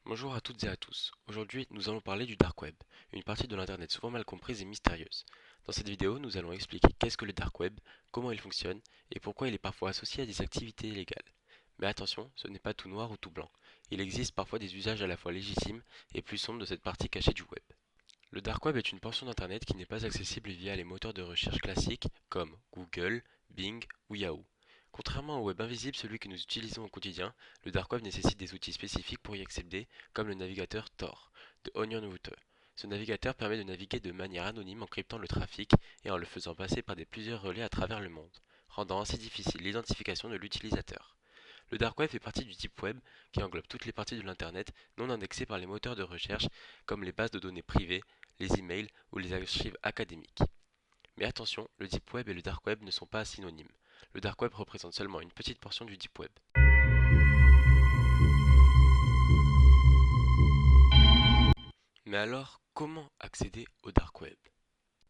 Bonjour à toutes et à tous. Aujourd'hui, nous allons parler du dark web, une partie de l'internet souvent mal comprise et mystérieuse. Dans cette vidéo, nous allons expliquer qu'est-ce que le dark web, comment il fonctionne et pourquoi il est parfois associé à des activités illégales. Mais attention, ce n'est pas tout noir ou tout blanc. Il existe parfois des usages à la fois légitimes et plus sombres de cette partie cachée du web. Le dark web est une portion d'internet qui n'est pas accessible via les moteurs de recherche classiques comme Google, Bing ou Yahoo. Contrairement au web invisible, celui que nous utilisons au quotidien, le dark web nécessite des outils spécifiques pour y accéder, comme le navigateur Tor de Onion Router. Ce navigateur permet de naviguer de manière anonyme en cryptant le trafic et en le faisant passer par plusieurs relais à travers le monde, rendant ainsi difficile l'identification de l'utilisateur. Le dark web fait partie du deep web qui englobe toutes les parties de l'internet non indexées par les moteurs de recherche comme les bases de données privées, les emails ou les archives académiques. Mais attention, le deep web et le dark web ne sont pas synonymes. Le dark web représente seulement une petite portion du deep web. Mais alors, comment accéder au dark web?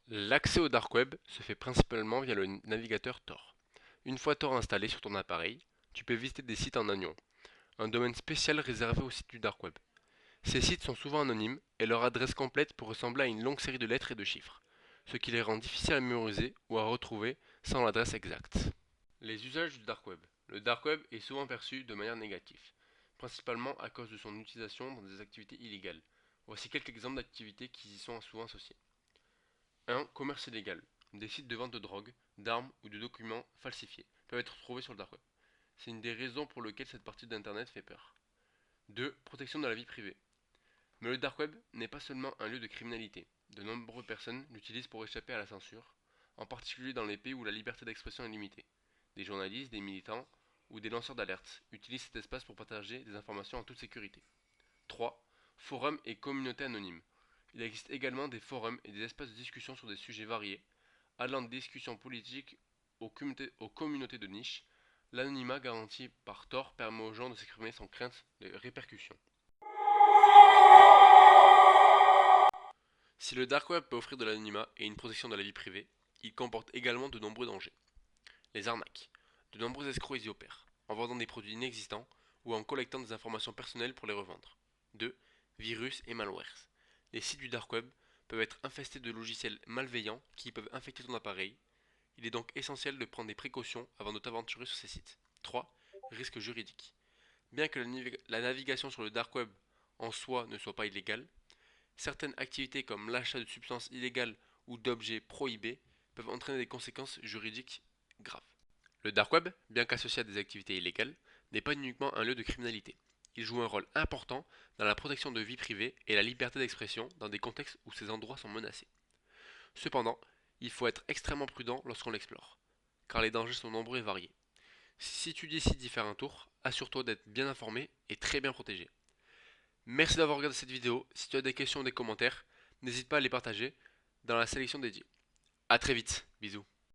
L'accès au dark web se fait principalement via le navigateur Tor. Une fois Tor installé sur ton appareil, tu peux visiter des sites en onion, un domaine spécial réservé aux sites du dark web. Ces sites sont souvent anonymes et leur adresse complète peut ressembler à une longue série de lettres et de chiffres, ce qui les rend difficiles à mémoriser ou à retrouver sans l'adresse exacte. Les usages du dark web. Le dark web est souvent perçu de manière négative, principalement à cause de son utilisation dans des activités illégales. Voici quelques exemples d'activités qui y sont souvent associées. 1. Commerce illégal. Des sites de vente de drogue, d'armes ou de documents falsifiés peuvent être trouvés sur le dark web. C'est une des raisons pour lesquelles cette partie d'Internet fait peur. 2. Protection de la vie privée. Mais le dark web n'est pas seulement un lieu de criminalité. De nombreuses personnes l'utilisent pour échapper à la censure, en particulier dans les pays où la liberté d'expression est limitée. Des journalistes, des militants ou des lanceurs d'alerte utilisent cet espace pour partager des informations en toute sécurité. 3. Forums et communautés anonymes. Il existe également des forums et des espaces de discussion sur des sujets variés, allant de discussions politiques aux communautés de niche. L'anonymat garanti par Tor permet aux gens de s'exprimer sans crainte de répercussions. Si le dark web peut offrir de l'anonymat et une protection de la vie privée, il comporte également de nombreux dangers. Les arnaques. De nombreux escrocs y opèrent, en vendant des produits inexistants ou en collectant des informations personnelles pour les revendre. 2. Virus et malwares. Les sites du dark web peuvent être infestés de logiciels malveillants qui peuvent infecter ton appareil. Il est donc essentiel de prendre des précautions avant de t'aventurer sur ces sites. 3. Risques juridiques. Bien que la navigation sur le dark web en soi ne soit pas illégale, certaines activités comme l'achat de substances illégales ou d'objets prohibés peuvent entraîner des conséquences juridiques graves. Le dark web, bien qu'associé à des activités illégales, n'est pas uniquement un lieu de criminalité. Il joue un rôle important dans la protection de vie privée et la liberté d'expression dans des contextes où ces endroits sont menacés. Cependant, il faut être extrêmement prudent lorsqu'on l'explore, car les dangers sont nombreux et variés. Si tu décides d'y faire un tour, assure-toi d'être bien informé et très bien protégé. Merci d'avoir regardé cette vidéo. Si tu as des questions ou des commentaires, n'hésite pas à les partager dans la sélection dédiée. A très vite, bisous.